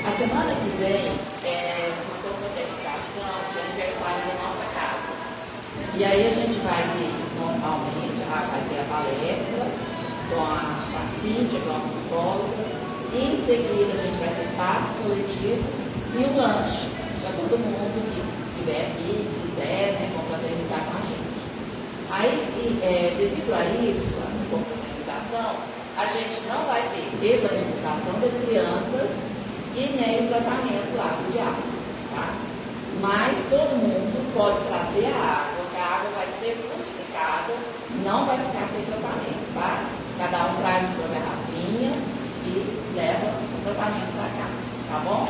A semana que vem é uma confraternização do aniversário da nossa casa. E aí a gente vai ter, normalmente, vai ter a palestra com a Cíntia, com a psicóloga. E em seguida a gente vai ter passe coletivo e um lanche para todo mundo que estiver aqui, que quiser, né, confraternizar com a gente. Aí, devido a isso, a confraternização, a gente não vai ter evangelização das crianças e nem o tratamento lá do diálogo, tá? Mas todo mundo pode trazer a água, que a água vai ser frutificada, não vai ficar sem tratamento, tá? Cada um traz a sua garrafinha e leva o tratamento para casa, tá bom?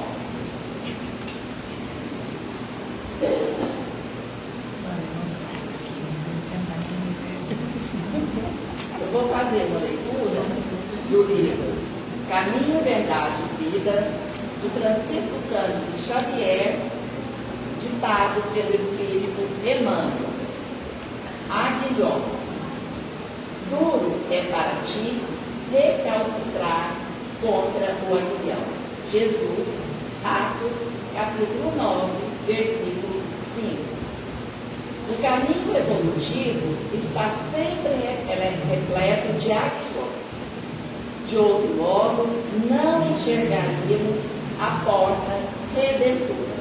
Eu vou fazer uma leitura do livro Caminho, Verdade e Vida, de Francisco Cândido Xavier, ditado pelo Espírito Emmanuel. Aguilhões. Duro é para ti recalcitrar contra o aguilhão. Jesus, Atos, capítulo 9, versículo 5. O caminho evolutivo está sempre repleto de aguilhões. De outro modo, não enxergaríamos a porta redentora.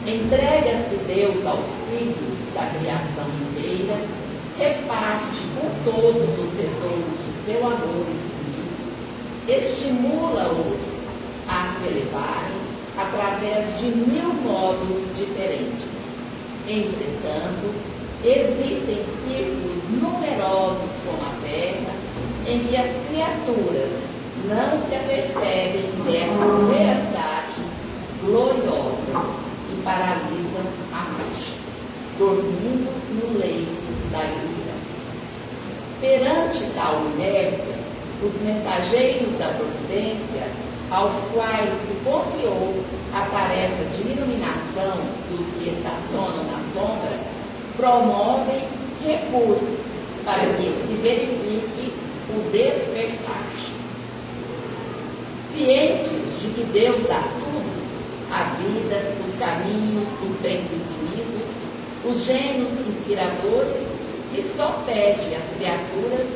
Entrega-se Deus aos filhos da criação inteira, reparte por todos os tesouros de seu amor infinito, estimula-os a se elevarem através de 1000 modos diferentes. Entretanto, existem círculos numerosos como a Terra, em que as criaturas não se apercebem dessas verdades gloriosas e paralisam a marcha, dormindo no leito da ilusão. Perante tal inércia, os mensageiros da providência, aos quais se confiou a tarefa de iluminação dos que estacionam na sombra, promovem recursos para que se verifique o despertar. Cientes de que Deus dá tudo, a vida, os caminhos, os bens infinitos, os gênios inspiradores, e só pede às criaturas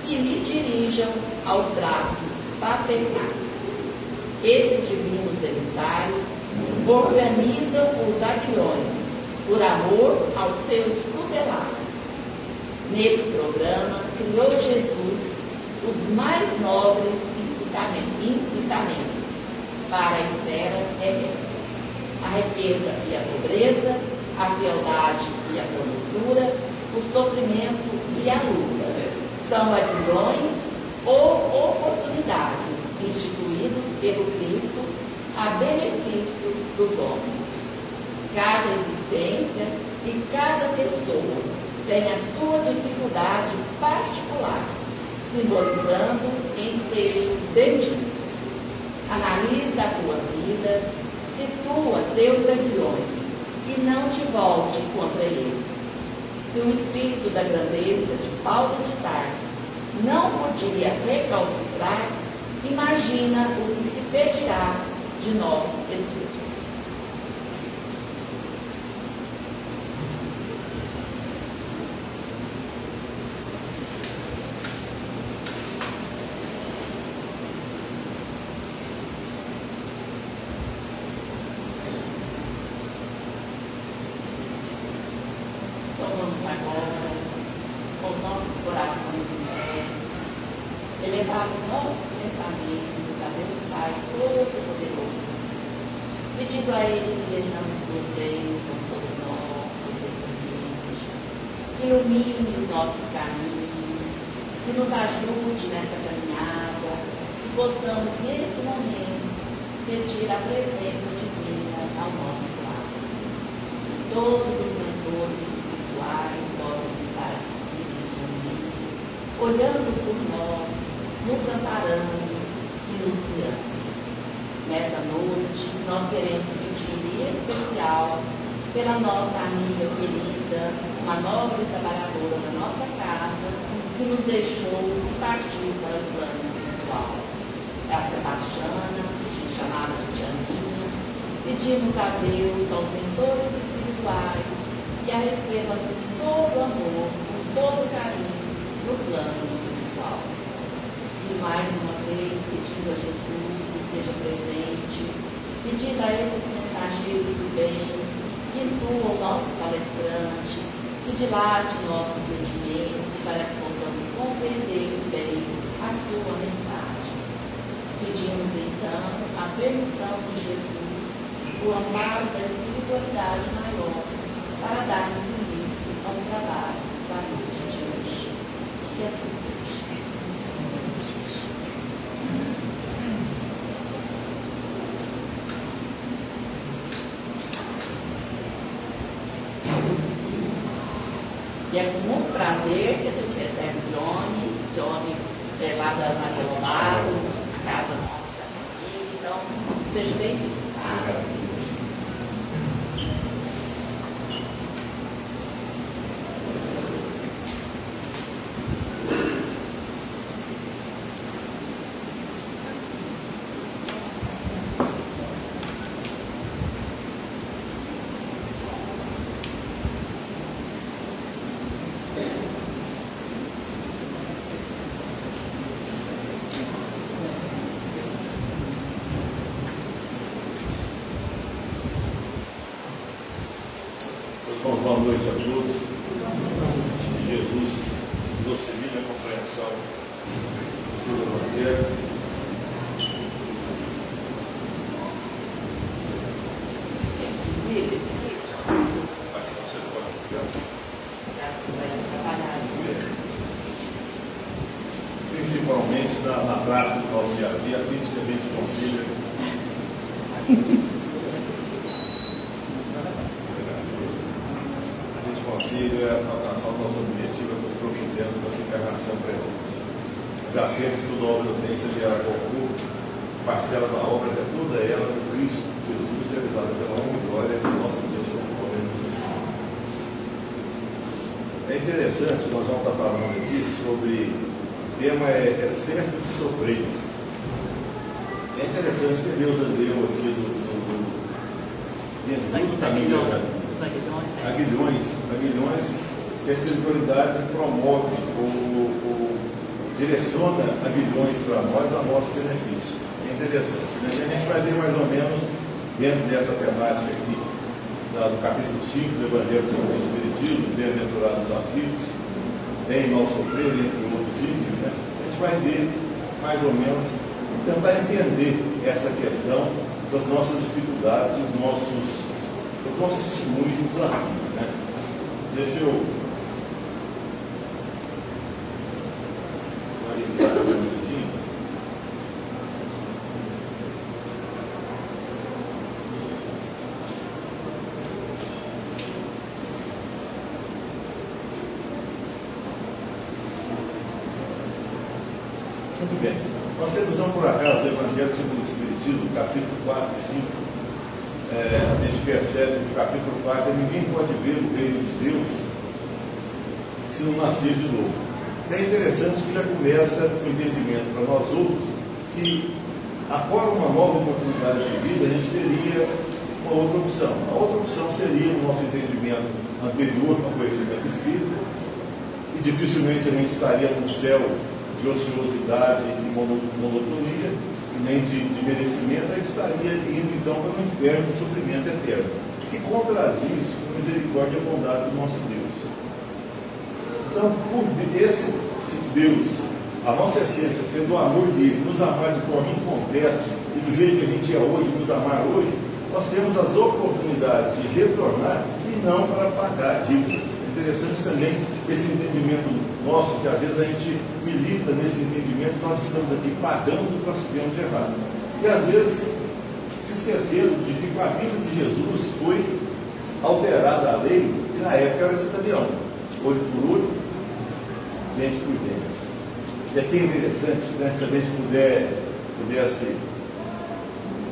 se lhe dirijam aos braços paternais. Esses divinos emissários organizam os aguilhões por amor aos seus tutelados. Nesse programa, criou Jesus os mais nobres incitamentos para a esfera terrestre: a riqueza e a pobreza, a fealdade e a formosura, o sofrimento e a luta. São aguilhões ou oportunidades instituídos pelo Cristo a benefício dos homens. Cada existência e cada pessoa tem a sua dificuldade particular, simbolizando ensejo bendito. Analisa a tua vida, situa teus aguilhões e não te volte contra eles. Se o espírito da grandeza de Paulo de Tarso não podia recalcitrar, imagina o que se pedirá de nosso esforço. Então vamos agora, com os nossos corações em pé, elevar os nossos pensamentos a Deus Pai Todo-Poderoso, pedindo a Ele que derrame suas bênçãos sobre nós, sobre esse ambiente, que ilumine os nossos caminhos, que nos ajude nessa caminhada, que possamos nesse momento sentir a presença divina ao nosso lado. Todos os mentores espirituais possam estar aqui nesse momento, olhando por nós, nos amparando e nos guiando. Nessa noite, nós queremos pedir em especial pela nossa amiga querida, uma nobre trabalhadora da nossa casa, que nos deixou e partiu para o plano espiritual. É a Sebastiana, que a gente chamava de Tiana Pedimos a Deus, aos mentores espirituais, que a receba com todo amor, com todo carinho, no plano espiritual. E mais uma vez, pedindo a Jesus que esteja presente, pedindo a esses mensageiros do bem, que intuam o nosso palestrante, que dilate nosso entendimento, para que possamos compreender bem a sua mensagem. Pedimos então a permissão de Jesus, o amparo da espiritualidade maior, para darmos início aos trabalhos da noite de hoje. Que assim seja. E é com muito prazer que a gente recebe o Johnny é lá da Maria Lobato, a casa nossa aqui. Então, seja bem-vindo. Tá? Boa noite a todos. Que Jesus nos auxilie na compreensão do seu Evangelho. Assim você pode principalmente na prática do nosso dia a dia, a gente consiga consiga alcançar o nosso objetivo que nós propusemos nessa encarnação presente. Já sempre que toda obra tem se vier a concurso, parcela da obra é toda ela do Cristo Jesus, realizada pela honra e glória do nosso Deus conforme nos ensina. É interessante, nós vamos estar falando aqui sobre o tema é certo de sofreis. É interessante que Deus deu aqui do caminho, aguilhões, que a espiritualidade promove ou direciona aguilhões para nós a nosso benefício. É interessante, né? A gente vai ver mais ou menos dentro dessa temática aqui, do capítulo 5 do Evangelho segundo o Espiritismo, bem-aventurados os aflitos, em mal sofrer, entre outros itens, né? A gente vai ver mais ou menos, tentar entender essa questão das nossas dificuldades, dos nossos testemunhos dos amigos, né? Deixa eu analisar um minutinho. Muito bem. Nós temos, não por acaso, do Evangelho segundo o Espiritismo, capítulo 4 e 5. A gente percebe que no capítulo 4 ninguém pode ver o reino de Deus se não nascer de novo. É interessante que já começa o entendimento para nós outros que, afora uma nova oportunidade de vida, a gente teria uma outra opção. A outra opção seria o nosso entendimento anterior ao conhecimento espírita, e dificilmente a gente estaria num céu de ociosidade e monotonia, nem de merecimento, ele estaria indo então para o inferno de sofrimento eterno, que contradiz com a misericórdia e a bondade do nosso Deus. Então, por esse Deus, a nossa essência sendo o amor dele, nos amar de forma inconteste e do jeito que a gente é hoje, nos amar hoje, nós temos as oportunidades de retornar e não para pagar dívidas. É interessante também esse entendimento nosso, que às vezes a gente milita nesse entendimento, nós estamos aqui pagando o que nós fizemos de errado. E às vezes se esquecendo de que com a vida de Jesus foi alterada a lei, que na época era de tabelião, olho por olho, dente por dente. E aqui é interessante, né, se a gente pudesse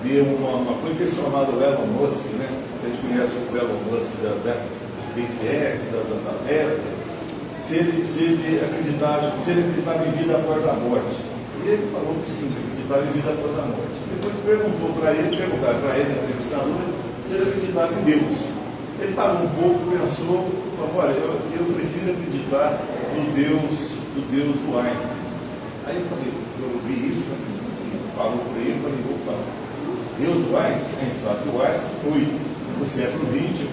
ver uma coisa questionada o Elon Musk, né? A gente conhece o Elon Musk da SpaceX, da Terra, se ele acreditava em vida após a morte. E ele falou que sim, que acreditava em vida após a morte. Depois perguntaram para ele, entrevistador, se ele acreditava em Deus. Ele parou um pouco, pensou, falou, olha, eu prefiro acreditar no Deus do Einstein. Aí eu falei, eu vi isso, falou por ele, falei, opa, Deus do Einstein, a gente sabe que o Einstein foi no século XX,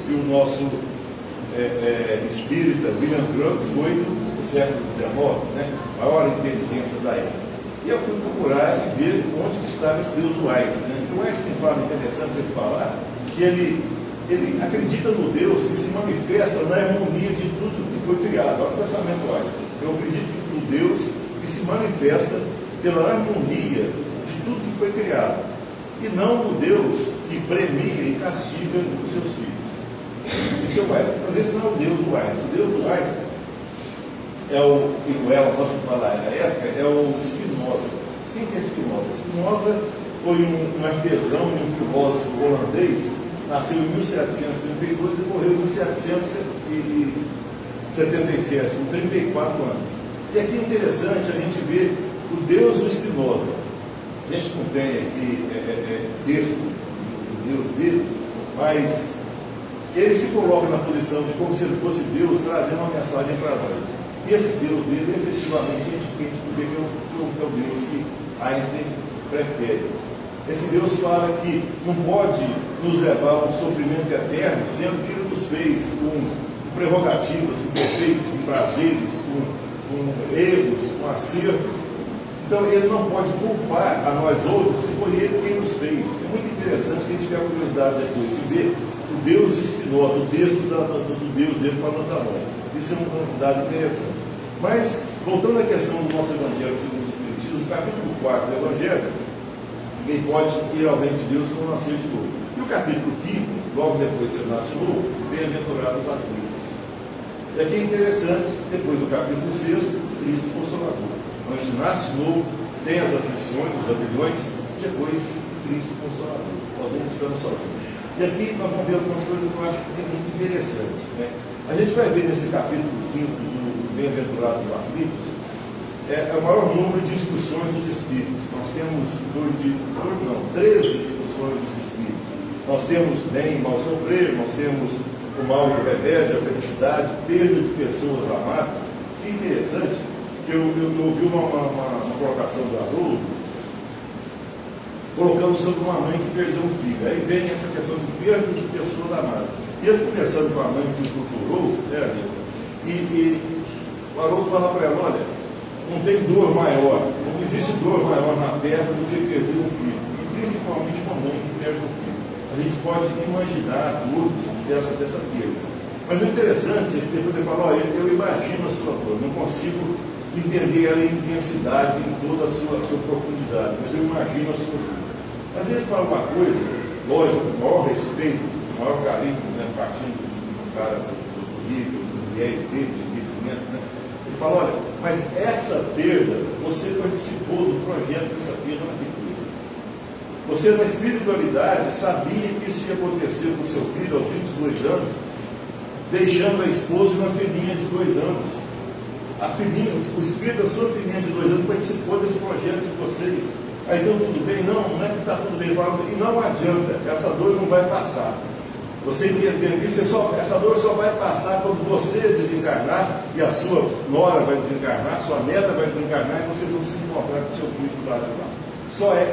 que o nosso espírita William Crookes foi no século XIX, né? Maior inteligência da época. E eu fui procurar e ver onde que estava esse Deus do Einstein. Né? O Einstein fala, interessante ele falar, que ele acredita no Deus que se manifesta na harmonia de tudo que foi criado. Olha o pensamento Einstein. Eu acredito no Deus que se manifesta pela harmonia de tudo que foi criado. E não no Deus que premia e castiga os seus filhos. Esse é o Einstein. Mas esse não é o Deus do Einstein. O Deus do Einstein posso falar na época, é o Spinoza. Quem que é Spinoza? Spinoza foi um artesão e um filósofo holandês, nasceu em 1732 e morreu em 1777, com 34 anos. E aqui é interessante a gente ver o Deus do Spinoza. A gente não tem aqui texto do Deus dele, mas ele se coloca na posição de como se ele fosse Deus trazendo uma mensagem para nós. E esse Deus dele, efetivamente, a gente vê que é o Deus que Einstein prefere. Esse Deus fala que não pode nos levar a um sofrimento eterno, sendo que ele nos fez com prerrogativas, com defeitos, com prazeres, com erros, com acertos. Então ele não pode culpar a nós outros se foi ele quem nos fez. É muito interessante que a gente tiver a curiosidade depois de ver o Deus de Spinoza, o texto do Deus dele falando a nós. Isso é um dado interessante. Mas, voltando à questão do nosso Evangelho segundo o Espiritismo, no capítulo 4 do Evangelho, ninguém pode ir ao reino de Deus se não nascer de novo. E o capítulo 5, logo depois de ser nasce de novo, bem-aventurados os aflitos. E aqui é interessante, depois do capítulo 6, Cristo Consolador. Quando a gente nasce de novo, tem as aflições, os avilhões, depois Cristo Consolador. Nós não estamos sozinhos. E aqui nós vamos ver algumas coisas que eu acho que é muito interessante. Né? A gente vai ver nesse capítulo 5 do Bem-aventurados os aflitos, o maior número de instruções dos Espíritos. Nós temos 13 instruções dos Espíritos. Nós temos bem e mal sofrer, nós temos o mal e o remédio, a felicidade, perda de pessoas amadas. Que interessante que eu ouvi uma colocação do Haroldo, colocando sobre uma mãe que perdeu um filho. Aí vem essa questão de perdas de pessoas amadas. E ele conversando com a mãe que o procurou, e o Haroldo fala para ela, olha, não tem dor maior, não existe dor maior na terra do que perder um filho. E principalmente uma mãe que perde um filho. A gente pode imaginar a dor dessa perda. Mas o interessante é que depois ele fala, olha, eu imagino a sua dor, não consigo entender ela em intensidade, em toda a sua profundidade, mas eu imagino a sua dor. Mas ele fala uma coisa, lógico, o maior respeito, o maior carinho, né, partindo do cara do nível, do viés dele, de entendimento, né? Ele fala, olha, mas essa perda, você participou do projeto dessa perda na vida. Você, na espiritualidade, sabia que isso ia acontecer com seu filho aos 22 anos, deixando a esposa e uma filhinha de 2 anos. A filhinha, o espírito da sua filhinha de 2 anos participou desse projeto de vocês. Aí deu tudo bem? Não é que está tudo bem. E não adianta, essa dor não vai passar. Você entendendo isso, essa dor só vai passar quando você desencarnar e a sua nora vai desencarnar, sua neta vai desencarnar e vocês vão se encontrar com o seu filho do lado de lá.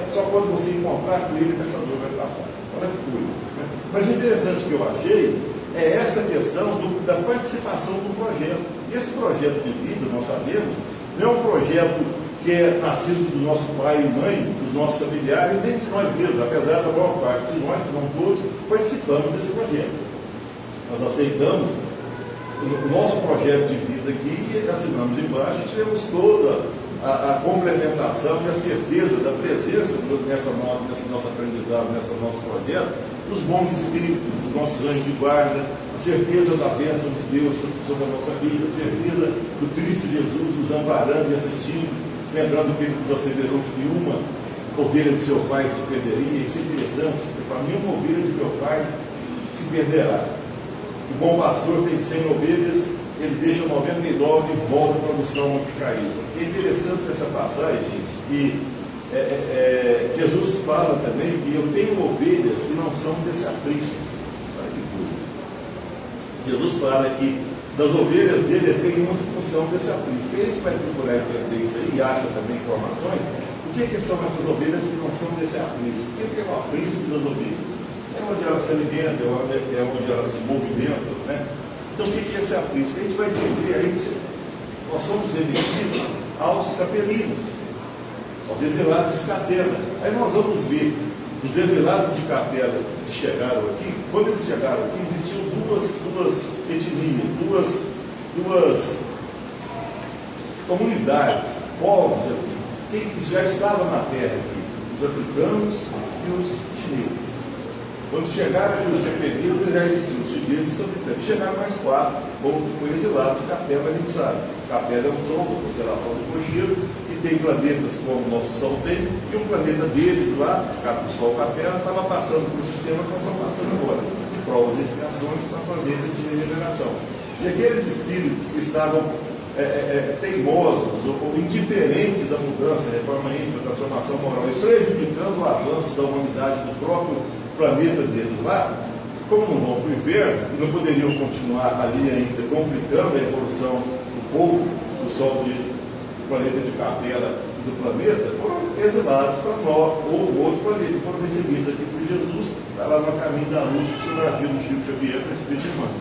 Só quando você encontrar com ele que essa dor vai passar. Olha que coisa. Né? Mas o interessante que eu achei é essa questão da participação do projeto. E esse projeto de vida, nós sabemos, não é um projeto que é nascido do nosso pai e mãe, dos nossos familiares, nem de nós mesmos, apesar da maior parte de nós, se não todos, participamos desse projeto. Nós aceitamos o nosso projeto de vida aqui e assinamos embaixo e tivemos toda a complementação e a certeza da presença nesse nosso aprendizado, nesse nosso projeto, dos bons espíritos, dos nossos anjos de guarda, a certeza da bênção de Deus sobre a nossa vida, a certeza do Cristo Jesus nos amparando e assistindo, lembrando que ele nos asseverou que nenhuma ovelha de seu pai se perderia. Isso é interessante, porque para nenhuma ovelha de meu pai se perderá. O bom pastor tem 100 ovelhas ele deixa 99 e volta para buscar uma que caiu. É interessante essa passagem, gente, que Jesus fala também que eu tenho ovelhas que não são desse aprisco. Olha que coisa. Jesus fala que das ovelhas dele tem umas que não são desse aprisco. E a gente vai procurar entender isso aí e acha também informações. O que são essas ovelhas que não são desse aprisco? O que é o aprisco das ovelhas? É onde elas se alimentam, é onde elas se movimentam, né? Então, o que é esse aprisco? A gente vai entender, nós somos remetidos aos capelinos, aos exilados de capela. Aí nós vamos ver, os exilados de capela que chegaram aqui, quando eles chegaram aqui, existiam duas etnias, duas comunidades, povos aqui, que já estavam na terra aqui, os africanos e os chineses. Quando chegaram aqui os capelinos, já existiam os chineses e os africanos. Chegaram mais 4, como foi exilado de Capela, a gente sabe. Capela é um sol da constelação do Cocheiro, que tem planetas como o nosso Sol tem, e um planeta deles lá, o Sol Capela, estava passando por um sistema que nós estamos passando agora, de provas e expiações para o planeta de regeneração. E aqueles espíritos que estavam teimosos ou indiferentes à mudança, reforma íntima, transformação moral, e prejudicando o avanço da humanidade do próprio planeta deles lá, como não vão para o inverno, e não poderiam continuar ali ainda complicando a evolução do povo, do Sol do planeta de Capela e do planeta, foram exilados para nós, ou outro planeta, foram recebidos aqui por Jesus, está lá no caminho da luz, psicografia do Chico Xavier para Espírito de Emmanuel.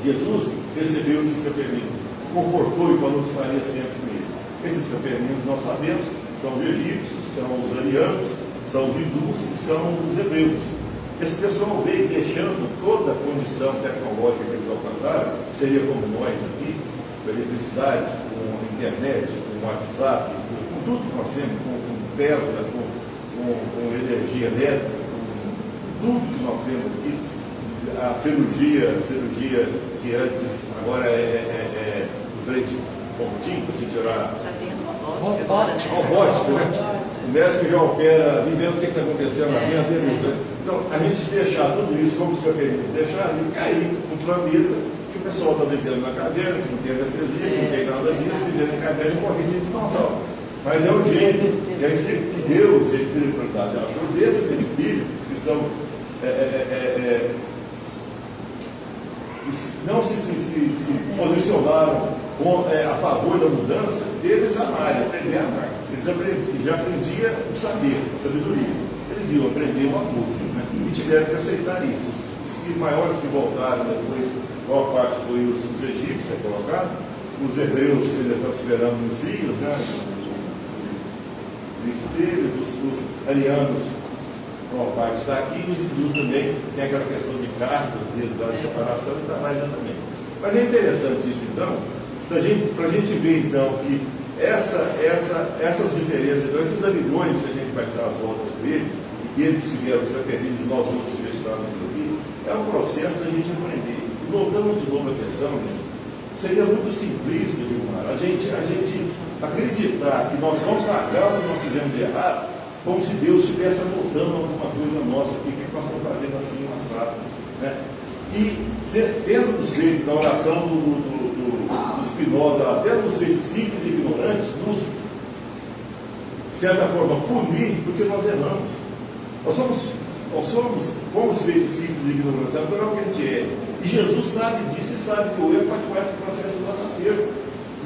Jesus recebeu esses capelinos, confortou e falou que estaria sempre com ele. Esses capelinos, nós sabemos, são os egípcios, são os arianos, são os hindus e são os hebreus. Esse pessoal veio deixando toda a condição tecnológica que eles alcançaram, que seria como nós aqui, com eletricidade, com internet, com WhatsApp, com tudo que nós temos, com Tesla, com energia elétrica, com tudo que nós temos aqui. A cirurgia que antes, agora é o 3 pontinho, para se tirar. Já tem robótica agora, né? Robótica, né? O médico já opera, ali vendo o que está acontecendo na vida dele. Né? Então, a gente deixar tudo isso, como os capelinos deixaram, e cair no planeta, que o pessoal está vivendo na caverna, que não tem anestesia, que não tem nada disso, vivendo em caverna e morrendo de dinossauro. Mas é o jeito que Deus e a espiritualidade achou desses espíritos que são que não se posicionaram a favor da mudança, deles amarem, aprender a amar. Eles já aprendiam o saber, a sabedoria. Eles iam aprender o amor, né? E tiveram que aceitar isso. Os que maiores que voltaram depois, a maior parte foi os egípcios, é colocado, os hebreus que ainda estão esperando o Messias, né? Isso deles, os arianos, a maior parte está aqui, e os hindus também, tem aquela questão de castas deles, da separação, e está lá ainda também. Mas é interessante isso, então, para a gente ver, então, que essas diferenças, então, esses amigões que a gente vai estar às voltas com eles, e que eles tiveram os capelinos e nós outros que já estávamos aqui, é um processo da gente aprender. E voltando de novo à questão, gente, seria muito simplista, Gilmar, a gente acreditar que nós vamos pagar o que nós fizemos de errado, como se Deus estivesse anotando alguma coisa nossa aqui, que nós estamos fazendo assim, assado, né? E tendo nos feito, na oração do Spinoza, até nos feito simples e ignorantes, nos, de certa forma, punir, porque nós erramos. Fomos feitos simples e ignorantes, é natural que a gente é. E Jesus sabe disso e sabe que o erro faz parte do processo do nosso acerto.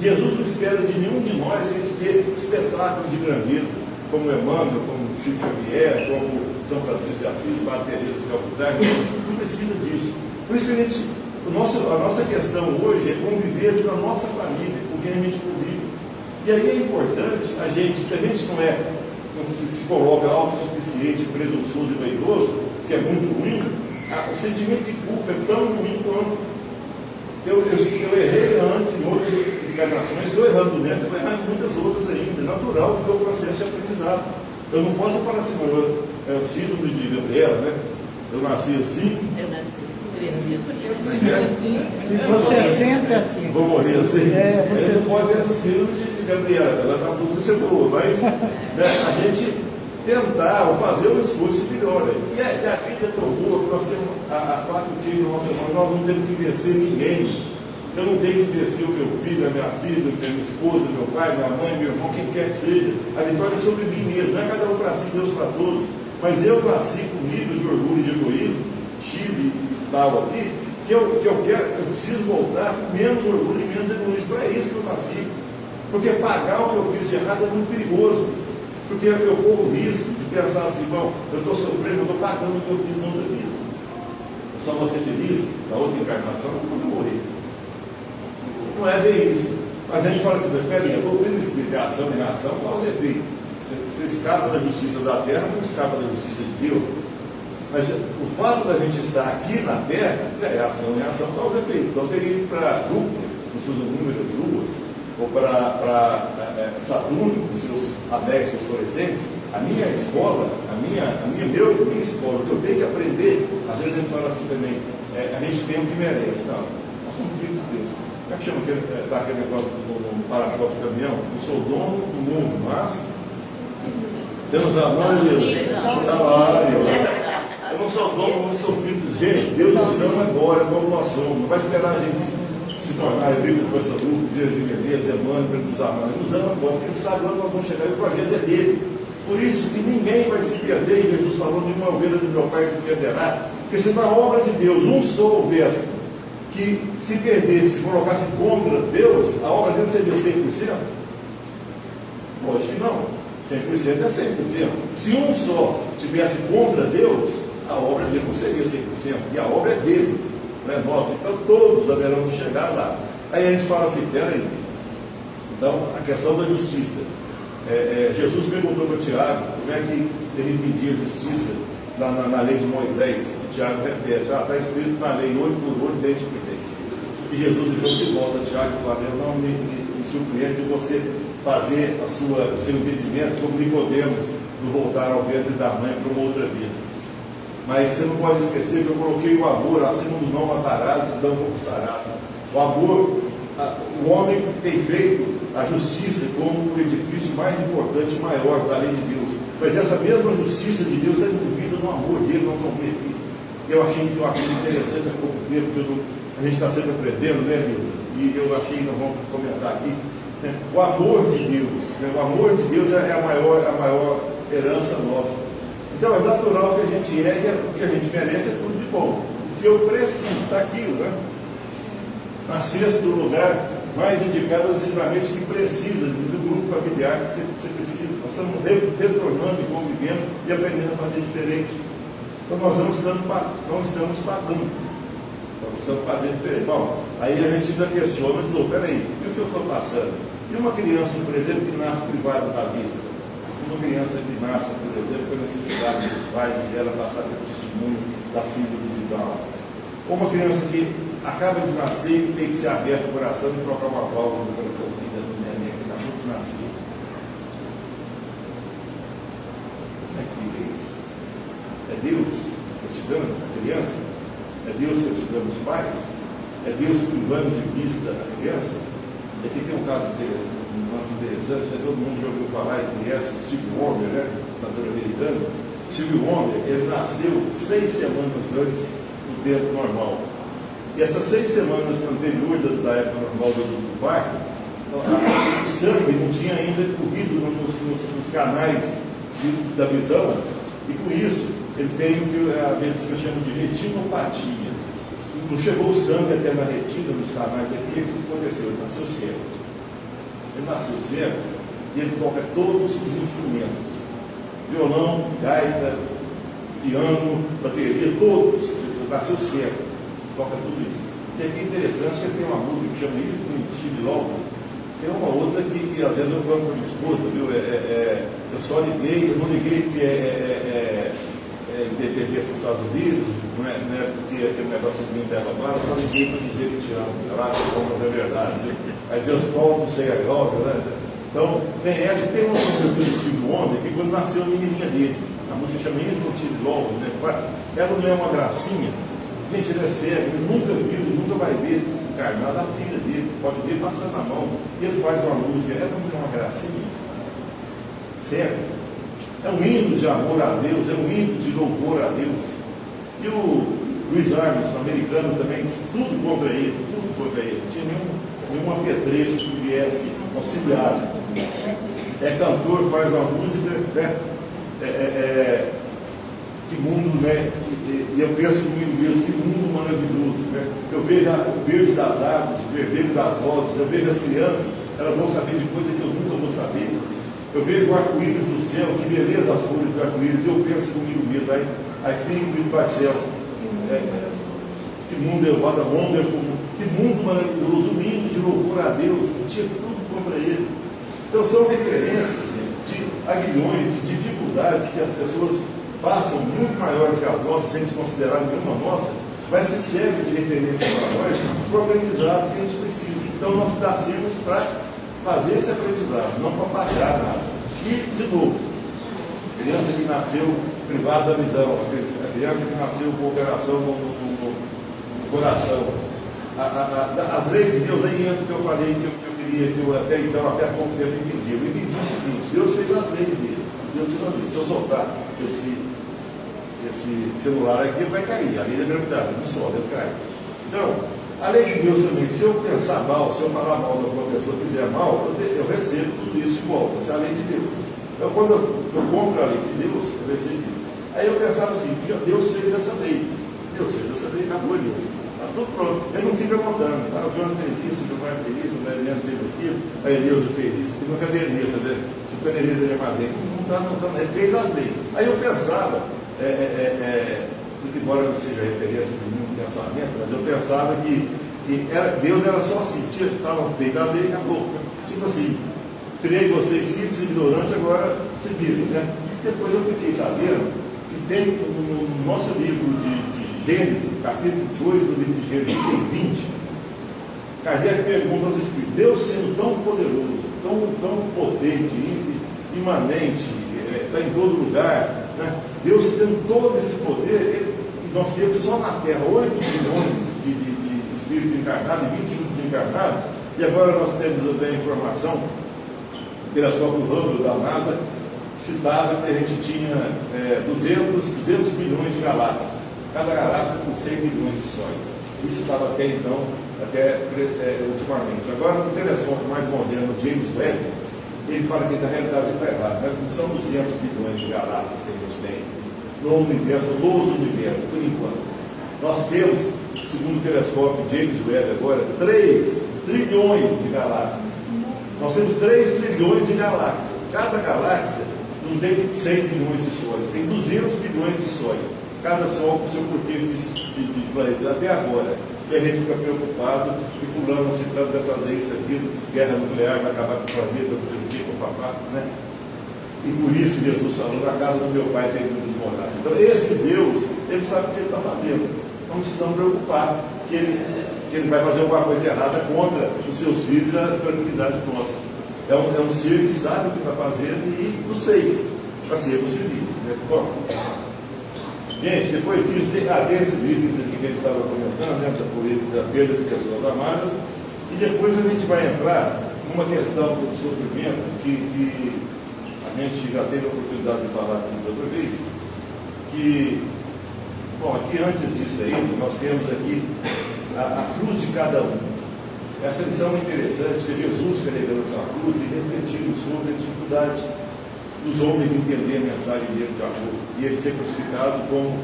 Jesus não espera de nenhum de nós que a gente tenha espetáculos de grandeza, como Emmanuel, como Chico Xavier, como São Francisco de Assis, Madre Teresa de Calcutá. Não precisa disso. Por isso que a nossa questão hoje é conviver na nossa família, com quem a gente convive. E aí é importante a gente, se a gente não se coloca autossuficiente, presunçoso e vaidoso, que é muito ruim, o sentimento de culpa é tão ruim quanto eu errei antes em outras encarnações, estou errando nessa, vou errar em muitas outras ainda. É natural, porque o processo de aprendizado. Eu não posso falar assim, é o síndrome de Gabriela, né? Eu nasci assim. Eu nasci assim. E você é sempre assim. Vou morrer assim. Você não pode ter essa síndrome de Gabriela, ela está buscando ser boa, mas né, a gente tentar ou fazer um esforço melhor. E a vida é tão boa que nós temos a faca que na nossa mão, nós não temos que vencer ninguém. Eu não tenho que descer o meu filho, a minha filha, a minha esposa, meu pai, minha mãe, meu irmão, quem quer que seja. A vitória é sobre mim mesmo, não é cada um para si, Deus para todos. Mas eu classifico um nível de orgulho e de egoísmo, X e tal aqui, que eu quero, eu preciso voltar com menos orgulho e menos egoísmo. Para isso que eu classifico. Porque pagar o que eu fiz de errado é muito perigoso. Porque eu corro o risco de pensar assim, bom, eu estou sofrendo, eu estou pagando o que eu fiz na outra vida. Eu só vou ser feliz na outra encarnação quando eu morrer. Não é bem isso. Mas a gente fala assim, mas espera aí, a doutrina espírita é ação e reação, causa e efeito. Você escapa da justiça da terra, não escapa da justiça de Deus. Mas o fato da gente estar aqui na terra é ação e reação, causa e efeito. Então eu teria ido para Júpiter, com suas inúmeras luas, ou para Saturno, com seus anéis fosforescentes. A minha escola, a minha escola, o que eu tenho que aprender, às vezes a gente fala assim também, a gente tem o que merece, não. Nós somos filhos de Deus. Como é que chama aquele negócio do para-choque de caminhão? Eu sou o dono do mundo, mas você não sabe, não, eu não sou dono, eu sou filho de gente. Deus nos ama agora, como nós somos. Não vai esperar a gente se tornar Bíblia de Passador, dizer de beleza, Emmanuel, para nos amar. Ele nos ama agora, porque ele sabe onde nós vamos chegar e o projeto é dele. Por isso que ninguém vai se perder, e Jesus falou: nenhuma ovelha do meu Pai se perderá. Porque se na obra de Deus um só houvesse que se perdesse, se colocasse contra Deus, a obra dele seria 100%? Lógico que não. 100% é 100%. Se um só tivesse contra Deus, a obra dele não seria 100%. E a obra é dele, não é nossa. Então todos haverão de chegar lá. Aí a gente fala assim, peraí. Então, a questão da justiça. Jesus perguntou para Tiago como é que ele entendia a justiça na lei de Moisés. E Tiago repete, está escrito na lei, olho por olho, dente por dente. E Jesus então se volta a Tiago e fala: eu não me surpreende você fazer o seu entendimento como Nicodemos, do voltar ao ventre da mãe para uma outra vida. Mas você não pode esquecer que eu coloquei o amor acima do não matarás e não conquistarás. O amor, o homem tem feito a justiça como o edifício mais importante e maior da lei de Deus. Mas essa mesma justiça de Deus é envolvida no amor dele, nós vamos ver aqui. Eu achei que uma coisa interessante há pouco tempo, porque a gente está sempre aprendendo, né, Nilza? E eu achei que nós vamos comentar aqui. O amor de Deus, o amor de Deus é a maior herança nossa. Então é natural que a gente o que a gente merece é tudo de bom. O que eu preciso está aquilo, né? Na sexto lugar, mais indicado os ensinamentos que precisa, do grupo familiar que você precisa. Nós estamos retornando e convivendo e aprendendo a fazer diferente. Então nós não estamos pagando. Nós estamos fazendo diferente. Bom, aí a gente ainda questiona de novo, peraí, e o que eu estou passando? E uma criança, por exemplo, que nasce privada da vista? Uma criança que nasce, por exemplo, com a necessidade dos pais e dela passar pelo testemunho da síndrome de Down. Ou uma criança que acaba de nascer e tem que ser aberto o coração e trocar uma válvula no coraçãozinho da neném que acabou de nascer. Como é que fica isso? É Deus castigando a criança? É Deus castigando os pais? É Deus privando de vista a criança? E aqui tem um caso interessante, todo mundo já ouviu falar e conhece Steve Wonder, né? Cantor americano. Steve Wonder, ele nasceu 6 semanas antes do tempo normal. E essas 6 semanas anteriores da época normal do parto, o sangue não tinha ainda corrido nos canais da visão, e com isso ele tem o que a medicina chama de retinopatia. Não chegou o sangue até na retina, nos canais daqui, e o que aconteceu? Ele nasceu cego. Ele nasceu cego e ele toca todos os instrumentos: violão, gaita, piano, bateria, todos. Ele nasceu cego, toca tudo isso. E aqui é interessante que ele tem uma música que chama Isn't Steve Love. Tem uma outra que às vezes eu canto com a minha esposa, viu? Eu só liguei, eu não liguei porque independência dos Estados Unidos, não é porque aquele negócio de terra lá, eu só liguei para dizer que te amo. Ela mas é verdade. Aí just call, não sei a yoga, né? Então, tem essa, tem uma música do Steve Wonder que quando nasceu a menininha dele, a música chama Instant Love, né? Ela não é uma gracinha. Gente, ele é cego, ele nunca viu, ele nunca vai ver encarnado a filha dele, pode ver passando a mão, e ele faz uma música, ela não é uma gracinha. Cego. É um hino de amor a Deus, é um hino de louvor a Deus. E o Louis Armstrong, americano, também, tudo contra ele, não tinha nenhum apetrecho que viesse auxiliar. É cantor, faz uma música, né? Que mundo, né? E eu penso comigo mesmo, que mundo maravilhoso, né? Eu vejo o verde das árvores, o vermelho das rosas, eu vejo as crianças, elas vão saber de coisa que eu nunca vou saber. Eu vejo o arco-íris no céu, que beleza as cores do arco-íris, eu penso comigo mesmo, I think with myself. Que mundo é wonderful, que mundo maravilhoso, um hino de louvor a Deus, que tinha tudo contra ele. Então são referências, gente, de aguilhões, de dificuldades que as pessoas passam muito maiores que as nossas, sem desconsiderar nenhuma nossa, mas que serve de referência para nós, para o aprendizado que a gente precisa. Então nós nascemos para fazer esse aprendizado, não para pagar nada. E, de novo, criança que nasceu privada da visão, a criança que nasceu com operação no coração. As leis de Deus, aí entra o que eu falei, que eu queria, que eu até há pouco tempo entendi. Eu entendi o seguinte: Deus fez as leis dele. Deus fez as leis. Se eu soltar esse celular aqui, vai cair. A lei da gravidade, não solta, ele cai. Então, a lei de Deus também, se eu pensar mal, se eu falar mal de alguma pessoa que fizer mal, eu recebo tudo isso de volta. Essa é a lei de Deus. Então, quando eu compro a lei de Deus, eu recebo isso. Aí eu pensava assim: Deus fez essa lei. Deus fez essa lei, acabou, Deus. Está tudo pronto. Ele não fica contando. Ah, o João fez isso, o João fez isso, o Mariano fez aquilo, a Eleusa fez isso, tem uma caderneta, né? Tipo caderneta de armazém. Não está. Ele fez as leis. Aí eu pensava, porque embora não seja referência de nenhum pensamento, mas eu pensava que Deus era só assim, estava feita a lei e acabou. Tipo assim, criei vocês simples e ignorantes, agora se viram, né? Depois eu fiquei sabendo que tem no nosso livro de Gênesis, capítulo 2 do livro de Gênesis, tem 20. Kardec pergunta aos Espíritos: Deus sendo tão poderoso, tão potente, imanente, está em todo lugar, né? Deus tendo todo esse poder, e nós temos só na Terra 8 bilhões de espíritos encarnados e 21 desencarnados, e agora nós temos até a informação, o telescópio Hubble da NASA citava que a gente tinha 200 bilhões de galáxias. Cada galáxia com 100 bilhões de sóis. Isso estava até então, ultimamente. Agora, no telescópio mais moderno, James Webb, ele fala que na realidade está errado. Não são 200 bilhões de galáxias que a gente tem no universo, nos universos, por enquanto. Nós temos, segundo o telescópio James Webb agora, 3 trilhões de galáxias. Nós temos 3 trilhões de galáxias. Cada galáxia não tem 100 bilhões de sóis, tem 200 bilhões de sóis. Cada sol com o seu porquê de planeta. Até agora, que a gente fica preocupado, e fulano citando vai fazer isso aqui, guerra nuclear, vai acabar com o planeta, não sei o que, com o papá, né? E por isso Jesus falou: na casa do meu pai tem muitas moradas. Então esse Deus, ele sabe o que ele está fazendo. Não precisamos preocupar que ele vai fazer alguma coisa errada contra os seus filhos e a tranquilidade nossa. É um ser que sabe o que está fazendo e nos fez para sermos felizes, né? Bom, gente, depois disso, tem desses itens aqui que a gente estava comentando, né, da perda de pessoas amadas, e depois a gente vai entrar numa questão do sofrimento que a gente já teve a oportunidade de falar aqui outra vez, que, bom, aqui antes disso ainda, nós temos aqui a cruz de cada um. Essa lição é interessante, que Jesus carregando essa cruz e refletindo sobre a dificuldade dos homens entenderem a mensagem dele de amor, e ele ser crucificado como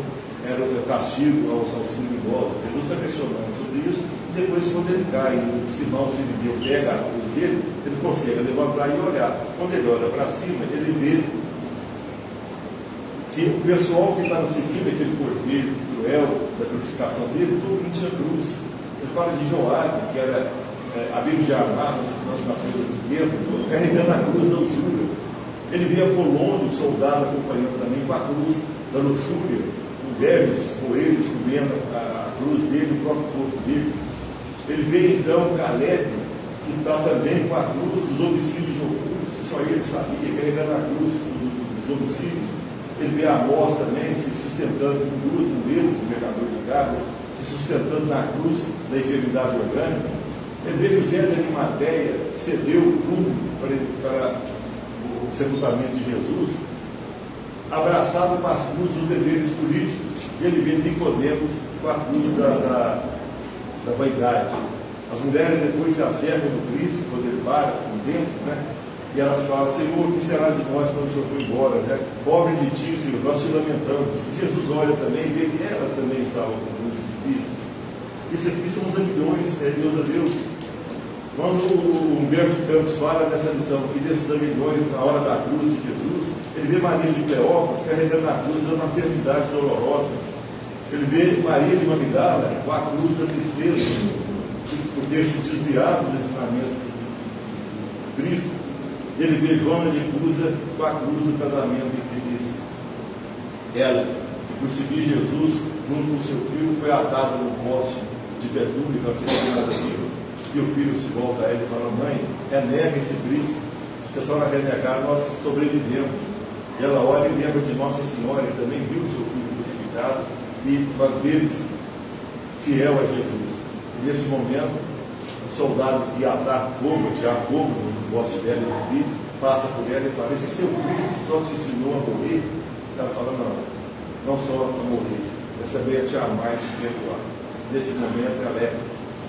era o castigo aos criminosos. Jesus está questionando sobre isso, e depois, quando ele cai, e Simão se deu, pega a cruz dele, ele consegue levantar e olhar. Quando ele olha para cima, ele vê que o pessoal que estava seguindo aquele cordeiro cruel da crucificação dele, todo mundo tinha cruz. Ele fala de Joabe, que era amigo de Armas, nas coisas do tempo, carregando a cruz da usura. Ele via Apolônio, soldado, acompanhando também com a cruz da luxúria, o Hermes, Poesis, comendo a cruz dele, o próprio corpo dele. Ele vê então Caleb, que está também com a cruz dos homicídios ocultos, que só ele sabia, carregando a cruz dos homicídios. Ele vê Amós também se sustentando com duas mulheres, o mercador de cabras, se sustentando na cruz da enfermidade orgânica. Ele vê José de Arimateia, que cedeu o túmulo para o sepultamento de Jesus, abraçado com as cruzes dos deveres políticos. E ele vê Nicodemos com a cruz da vaidade. As mulheres depois se acercam do Cristo, quando ele para com dentro, né? E elas falam: Senhor, o que será de nós quando o Senhor for embora? Né? Pobre de ti, Senhor, nós te lamentamos. E Jesus olha também e vê que elas também estavam com cruzes difíceis. Isso aqui são os aguilhões, Deus a Deus. Quando o Humberto Campos fala nessa lição aqui desses aguilhões na hora da cruz de Jesus, ele vê Maria de Cleófas carregando a cruz da maternidade dolorosa. Ele vê Maria de Magdala com a cruz da tristeza, por ter se desviado dos ensinamentos de Cristo. Ele vê Joana de Cusa com a cruz do casamento infeliz. Ela, que por seguir Jesus, junto com seu filho, foi atada no poste de Betúlio, que ela nada viva. E o filho se volta a ela e fala: mãe, renega esse Cristo. Se a senhora renegar, nós sobrevivemos. E ela olha e lembra de Nossa Senhora, que também viu o seu filho crucificado e manteve-se fiel a Jesus. E nesse momento, o soldado que ia atar fogo, tirar fogo no poste dela e do filho, passa por ela e fala: esse seu Cristo só te ensinou a morrer? Ela fala: não só a morrer, mas também a te amar e te perdoar. Nesse momento ela é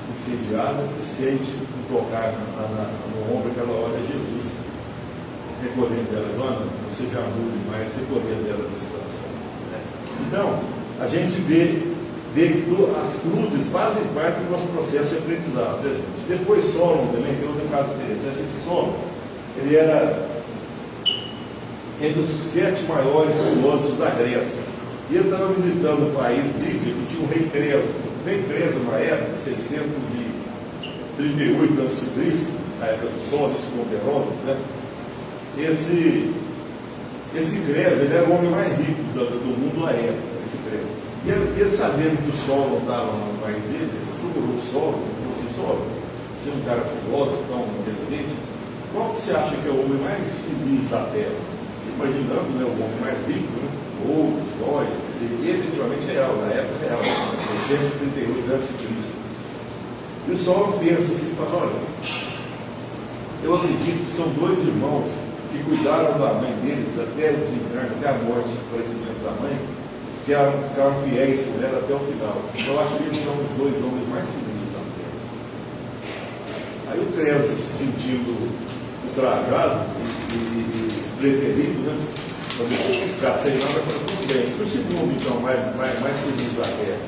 incendiada e sente um tocar no ombro, que ela olha Jesus, recolhendo dela: dona, você já amou demais, recolhendo dela da situação. Então, a gente vê que as cruzes fazem parte do nosso processo de aprendizado. Depois Solon também, tem outro caso interessante. Esse Solon, ele era entre os 7 maiores filósofos da Grécia. E ele estava visitando o país líbio, que tinha o rei Creso. O rei Creso, na época, 638 a.C., na época do Sol, desse Heródoto, né? Esse Creso, ele era o homem mais rico do mundo na época, esse Creso. E ele sabendo que o Sol não estava no país dele, ele procurou o Sol e falou assim: Sol, você é um cara filósofo, tão inteligente, qual que você acha que é o homem mais feliz da Terra? Você imaginando, né, o homem mais rico, né? Ouro, joias, e efetivamente real, na época real, 638 a.C. E o Sol pensa assim, fala: olha, eu acredito que são 2 irmãos que cuidaram da mãe deles até o desencarne, até a morte, o falecimento da mãe, que ficaram fiéis com ela até o final. Então eu acho que eles são os 2 homens mais felizes da Terra. Aí o Creso, se sentindo ultrajado e preterido, né? Quando ele ficar sem nada, falou: tudo bem. E o segundo, então, mais feliz da Terra.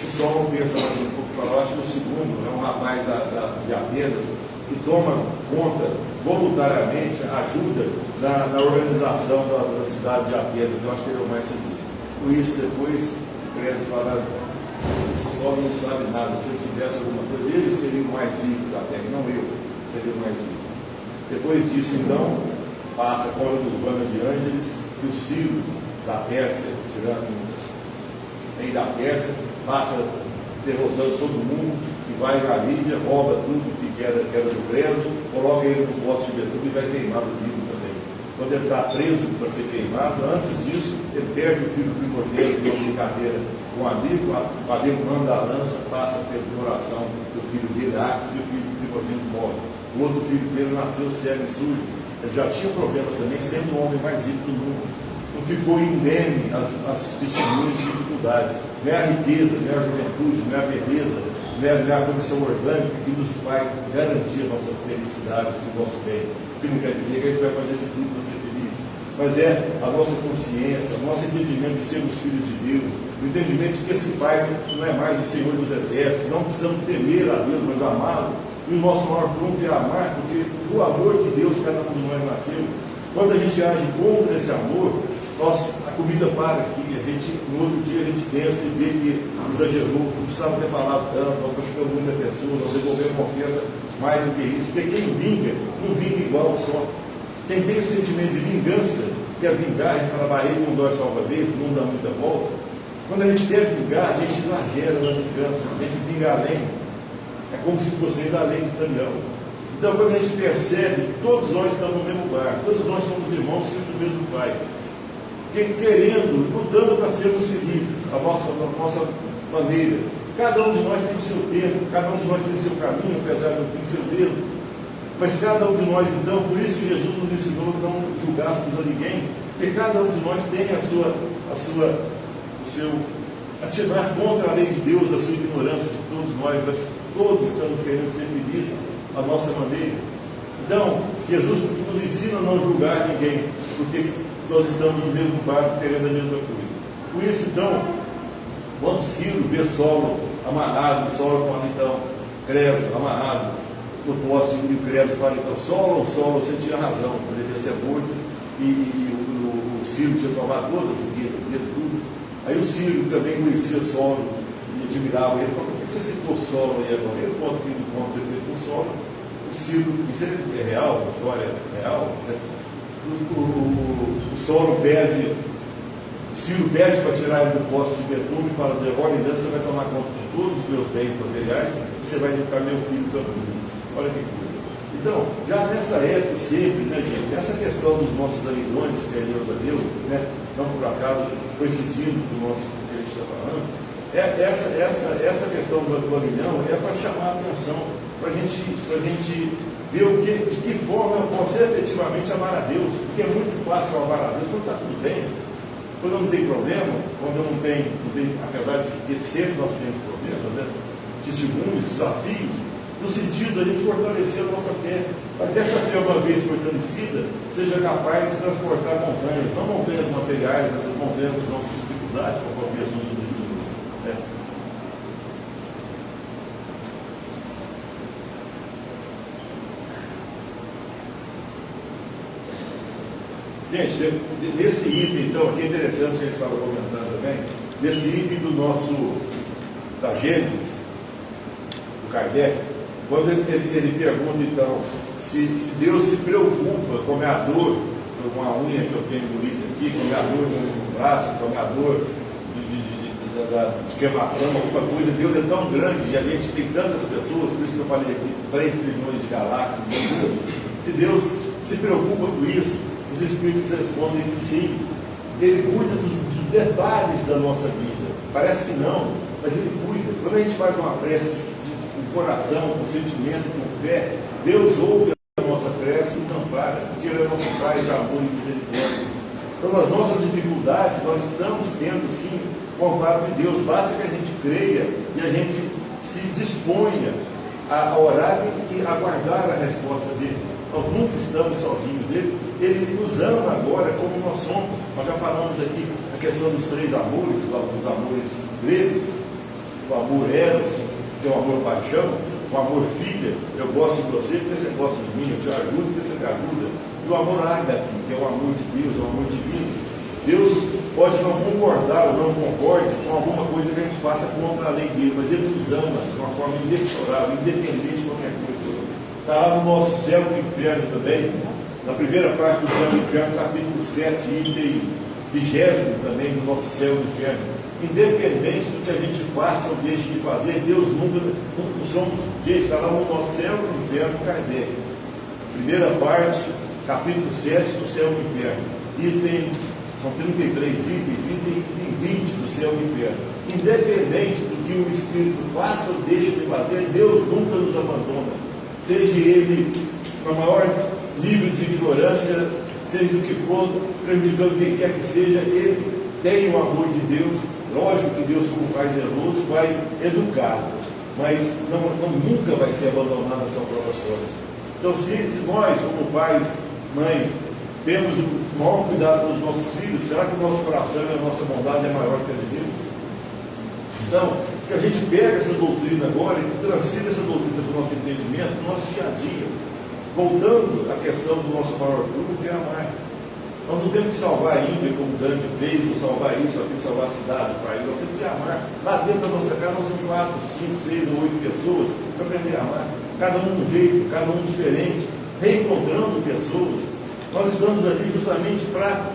O Sol pensa mais um pouco, fala: eu acho que o segundo é um rapaz de Atenas que toma conta voluntariamente, ajuda na organização da cidade de Atenas. Eu acho que ele é o mais feliz. Por isso, depois, o Creso fala: esse Sol não sabe nada. Se ele soubesse alguma coisa, ele seria o mais rico da Terra, não eu, seria o mais rico. Depois disso, então, passa a cola dos bandos de ângeles, e o Ciro da Pérsia, tirando o rei da Pérsia, passa derrotando todo mundo, e vai na Lídia, rouba tudo que era do Creso, coloca ele no poste de Betúlio e vai queimar o vidro também. Quando ele está preso para ser queimado, antes disso, ele perde o filho primogênito de uma brincadeira com um amigo, o amigo manda a lança, passa pelo coração do filho dele, Axis, e o filho primogênito morre. O outro filho dele nasceu cego e surdo. Ele já tinha problemas também, sendo o homem mais rico do mundo. Não ficou indene às testemunhas de dificuldades. Não é a riqueza, não é a juventude, não é a beleza, não é a condição orgânica que nos vai garantir a nossa felicidade e o nosso bem. O que não quer dizer que a gente vai fazer de tudo para ser feliz. Mas é a nossa consciência, o nosso entendimento de sermos filhos de Deus, o entendimento de que esse Pai não é mais o Senhor dos Exércitos, não precisamos temer a Deus, mas amá-lo. E o nosso maior trunfo é amar, porque o amor de Deus cada um de nós nasceu. Quando a gente age contra esse amor, a comida para aqui, no outro dia a gente pensa e vê que exagerou, não precisava ter falado tanto, não machucou muita pessoa, não devolveu uma ofensa mais do que isso. Porque quem vinga, não vinga igual só. Quem tem o sentimento de vingança, quer vingar, a gente fala: ele não dói só uma vez, não dá muita volta. Quando a gente quer vingar, a gente exagera na vingança, a gente vinga além. É como se fosse ainda além de Daniel. Então, quando a gente percebe que todos nós estamos no mesmo barco, todos nós somos irmãos, filhos do mesmo Pai, querendo, lutando para sermos felizes, a nossa maneira. Cada um de nós tem o seu tempo, cada um de nós tem o seu caminho, apesar de não ter seu dedo. Mas cada um de nós, então, por isso que Jesus nos ensinou que não julgássemos a ninguém, Porque cada um de nós tem o seu atirar contra a lei de Deus, da sua ignorância de todos nós, mas todos estamos querendo ser felizes à nossa maneira. Então, Jesus nos ensina a não julgar ninguém, porque nós estamos no mesmo barco querendo a mesma coisa. Por isso, então, quando Ciro vê Saulo amarrado, Saulo fala então, Creso amarrado no poste, e o Creso fala então, Saulo, você tinha razão, poderia ser morto, e o Ciro tinha tomado todas as riquezas dele, tudo. Aí o Ciro também conhecia Saulo e admirava ele, falou, por que você citou Saulo aí agora? Ele conta que ele encontra ele com Saulo. O Ciro, isso é real, a história é real, né? O Saulo pede, o Ciro pede para tirar ele do posto de betume e fala, de agora em diante você vai tomar conta de todos os meus bens materiais e você vai educar meu filho Campinas. Olha que coisa. Então, já nessa época sempre, né, gente, essa questão dos nossos amigões, que é Deus a Deus, né, não por acaso coincidindo com o nosso que a gente está falando, essa questão do aguilhão é para chamar a atenção, para a gente ver de que forma eu posso efetivamente amar a Deus, porque é muito fácil amar a Deus quando está tudo bem, quando não tem problema, quando não tem, apesar de que sempre nós temos problemas, né, testemunhos, desafios, no sentido de a gente fortalecer a nossa fé, para que essa fé, uma vez fortalecida, seja capaz de transportar montanhas, não montanhas materiais, mas as montanhas das nossas dificuldades, conforme Jesus nos ensinou. Né? Gente, nesse item, então, aqui é interessante que a gente estava comentando também, nesse item da Gênesis, do Kardec, quando ele pergunta, então, se Deus se preocupa com a minha dor, com a unha que eu tenho no livro aqui, com a minha dor no braço, com a minha dor de queimação, alguma coisa, Deus é tão grande e a gente tem tantas pessoas, por isso que eu falei aqui, 3 trilhões de galáxias, se Deus se preocupa com isso, os Espíritos respondem que sim, Ele cuida dos detalhes da nossa vida. Parece que não, mas Ele cuida. Quando a gente faz uma prece com coração, com sentimento, com fé, Deus ouve a nossa prece e nos ampara, porque Ele é nosso Pai de amor e misericórdia. Então, nas nossas dificuldades, nós estamos tendo, sim, o amparo de Deus. Basta que a gente creia e a gente se disponha a orar e aguardar a resposta dEle. Nós nunca estamos sozinhos. Ele nos ama agora como nós somos. Nós já falamos aqui a questão dos 3 amores, os amores gregos, o amor eros, que é o amor paixão, o amor filha, eu gosto de você porque você gosta de mim, eu te ajudo porque você me ajuda, e o amor ágape, que é o amor de Deus, o amor divino. Deus pode não concordar ou não concorde com alguma coisa que a gente faça contra a lei dele, mas Ele nos ama de uma forma inexorável, independente de qualquer coisa. Está lá no nosso céu e inferno também, na primeira parte do céu e inferno, capítulo 7, item 20 também, do nosso céu e inferno. Independente do que a gente faça ou deixe de fazer, Deus nunca somos. Gente, está lá no nosso céu e inferno, Kardec. Primeira parte, capítulo 7 do céu e inferno. São 33 itens, item 20 do céu e inferno. Independente do que o Espírito faça ou deixe de fazer, Deus nunca nos abandona. Seja ele com maior nível de ignorância, seja do que for, prejudicando quem quer que seja, Ele tem o amor de Deus. Lógico que Deus, como Pai zeloso, vai educar, mas nunca vai ser abandonado a sua própria sorte. Então, se nós, como pais, mães, temos o maior cuidado dos nossos filhos, será que o nosso coração e a nossa bondade é maior que a de Deus? Então, que a gente pega essa doutrina agora e transfira essa doutrina do nosso entendimento no nosso dia a dia, voltando à questão do nosso maior grupo, que é amar. Nós não temos que salvar a Índia como Gandhi fez, ou salvar isso, ou salvar a cidade, o país. Nós temos que amar. Lá dentro da nossa casa nós temos 4, 5, 6 ou 8 pessoas para aprender a amar. Cada um de um jeito, cada um diferente, reencontrando pessoas. Nós estamos ali justamente para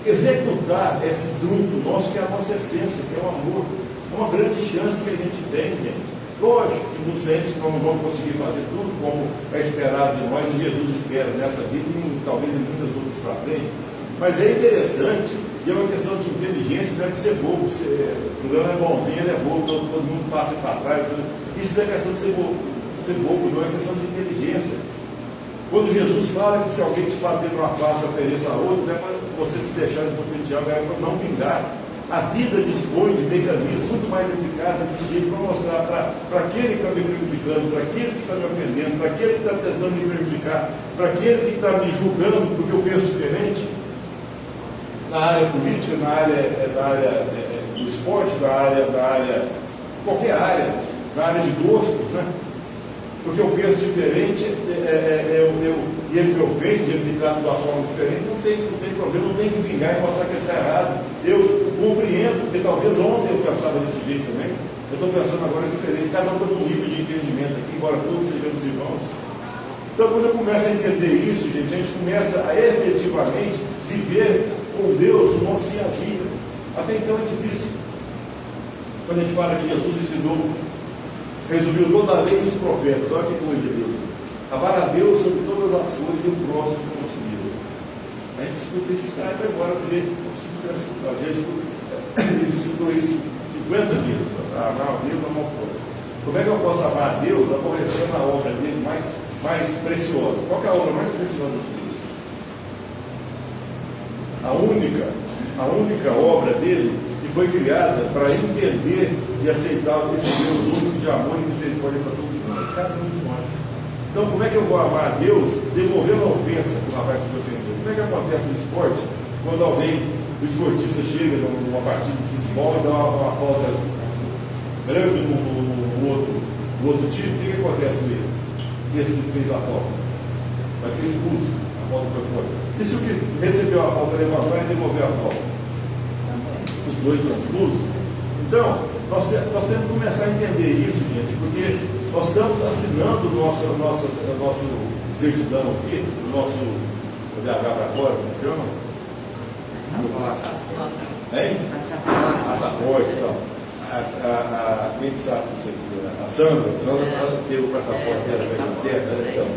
executar esse trunfo nosso, que é a nossa essência, que é o amor. É uma grande chance que a gente tem, gente. Lógico que não sente que nós não vamos conseguir fazer tudo como é esperado de nós, e Jesus espera nessa vida e talvez em muitas outras para frente. Mas é interessante, e é uma questão de inteligência, não é de ser bobo. O fulano é bonzinho, ele é bobo, todo mundo passa para trás. Isso não é questão de ser bobo, não é questão de inteligência. Quando Jesus fala que se alguém te bater numa face, ofereça a outra, não é você se deixar esbofetear, para não vingar. A vida dispõe de mecanismos muito mais eficazes e eficientes para mostrar para aquele que está me prejudicando, para aquele que está me ofendendo, para aquele que está tentando me prejudicar, para aquele que está me julgando porque eu penso diferente, na área política, na área do esporte, qualquer área, na área de gostos, né? Porque eu penso diferente, e ele me ofende, ele me trata de uma forma diferente, não tem problema, não tem que vingar e mostrar que ele está errado. Eu compreendo, porque talvez ontem eu pensava desse jeito também, eu estou pensando agora diferente, cada um está num nível de entendimento aqui, embora todos sejamos irmãos. Então, quando eu começo a entender isso, gente, a gente começa a efetivamente viver com Deus no nosso dia a dia. Até então é difícil. Quando a gente fala que Jesus ensinou, resumiu toda a lei e os profetas, olha que coisa, Deus. Amar a Deus sobre todas as coisas e o próximo como si mesmo. A gente escuta isso e sai para embora do jeito que ele escutou isso 50 vezes. Amar a Deus, amar o próximo. Como é que eu posso amar a Deus aborrecendo a obra dele mais preciosa? Qual é a obra mais preciosa de Deus? A única obra dele que foi criada para entender e aceitar esse Deus único de amor e misericórdia para todos nós, cada um de nós. Então, como é que eu vou amar a Deus devolvendo a ofensa que o rapaz se ofendeu? Como é que acontece no esporte quando o esportista chega numa partida de futebol e dá uma falta grande no outro time? O que acontece com ele? Esse que fez a falta vai ser expulso, a falta foi fora. E se o que recebeu a falta levantar e devolver a falta? Os dois são expulsos. Então, nós temos que começar a entender isso, gente, porque nós estamos assinando o nosso certidão aqui, o nosso DH para fora, como chama? Hein? Passaporte e tal. Quem sabe disso aqui? A Sandra teve o passaporte dela para a terra, então.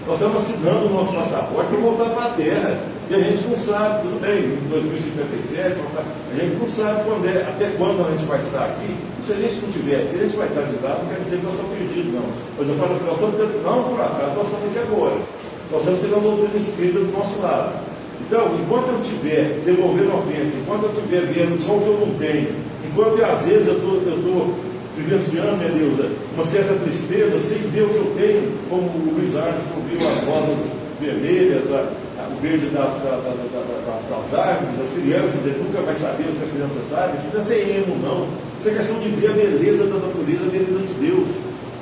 Nós estamos assinando o nosso passaporte para voltar para a terra. E a gente não sabe, tudo bem, em 2057, a gente não sabe até quando a gente vai estar aqui. E se a gente não tiver aqui, a gente vai estar de lado, não quer dizer que nós estamos perdidos, não. Mas eu falo assim, nós estamos tendo, não por acaso, nós estamos aqui agora. Nós estamos tendo a doutrina espírita do nosso lado. Então, enquanto eu estiver devolvendo a ofensa, enquanto eu estiver vendo só o que eu não tenho, enquanto às vezes eu estou vivenciando, minha Deus, uma certa tristeza sem ver o que eu tenho, como o Luiz Armstrong viu as rosas vermelhas, o verde das árvores, as crianças, ele nunca vai saber o que as crianças sabem. Isso não é emo, não. Isso é questão de ver a beleza da natureza, a beleza de Deus.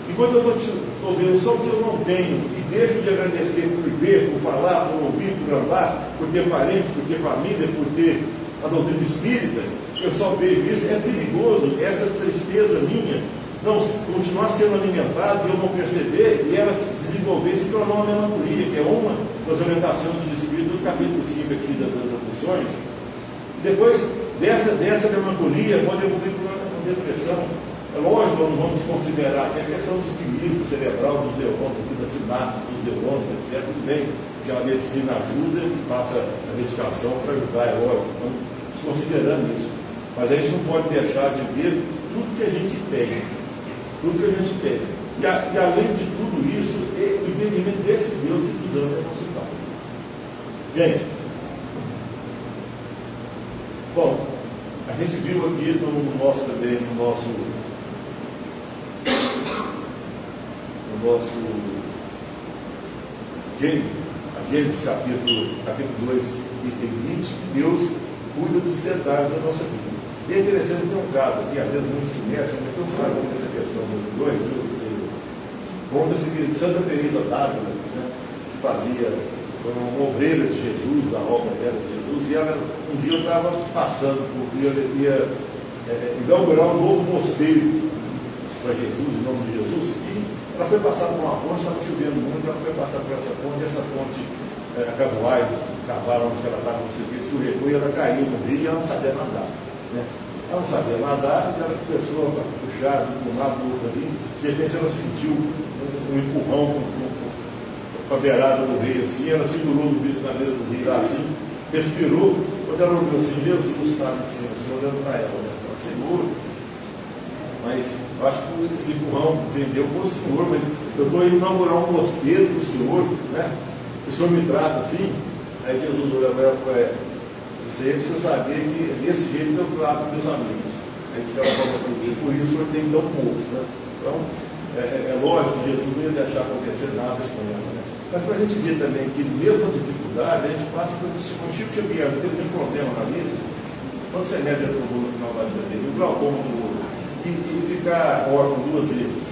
Enquanto eu estou vendo só o que eu não tenho e deixo de agradecer por ver, por falar, por ouvir, por andar, por ter parentes, por ter família, por ter a doutrina espírita, eu só vejo isso. É perigoso essa tristeza minha não continuar sendo alimentada e eu não perceber e ela se desenvolver e se tornar uma melancolia, que é uma das orientações do Espírito do capítulo 5 aqui das aflições. Depois dessa melancolia pode evoluir para uma depressão. É lógico, nós não vamos considerar que a questão dos quimismos cerebral, dos neurônios, aqui, das sinapses, dos neurônios, etc. Tudo bem, que a medicina ajuda e passa a medicação para ajudar, é lógico, estamos desconsiderando isso. Mas a gente não pode deixar de ver tudo que a gente tem. Tudo que a gente tem. E além de tudo isso, o entendimento desse Deus que nos ama é nosso Pai. Gente, bom, a gente viu aqui no nosso Gênesis capítulo 2, item 20, que Deus cuida dos detalhes da nossa vida. E é interessante ter um caso aqui, às vezes muitos conhecem, mas não sabem dessa questão do 2, conta-se que Santa Teresa d'Ávila, né, que foi uma obreira de Jesus, da obra dela de Jesus, e ela um dia estava passando ia inaugurar um novo mosteiro para Jesus, em nome de Jesus, e ela foi passar por uma ponte, estava chovendo muito, ela foi passar por essa ponte, a canoagem, o cavalo onde ela estava, não sei o que, escorregou e ela caiu no rio e ela não sabia nadar. Né? Ela não sabia nadar, e ela começou a puxar de um lado do outro ali, de repente ela sentiu um empurrão para a beirada do rio assim, ela segurou na beira do rio lá assim, respirou, quando ela olhou assim, Jesus estava em cima, assim, olhando para ela, né? Ela segura, mas eu acho que esse empurrão entendeu foi o Senhor, mas eu estou indo inaugurar um mosteiro do Senhor, né? O Senhor me trata assim. Aí Jesus olhou para ela, Você precisa saber que desse jeito eu trato com meus amigos. Aí diz que ela fala comigo, por isso eu tenho tão poucos. Né? Então, é lógico que Jesus não ia deixar acontecer nada com ela. Né? Mas para a gente ver também que, mesmo na dificuldade, a gente passa por isso. O Chico Xavier não teve nenhum problema na vida. Quando você mede no final da vida dele, o glaucoma do olho, e ficar órfão 2 vezes,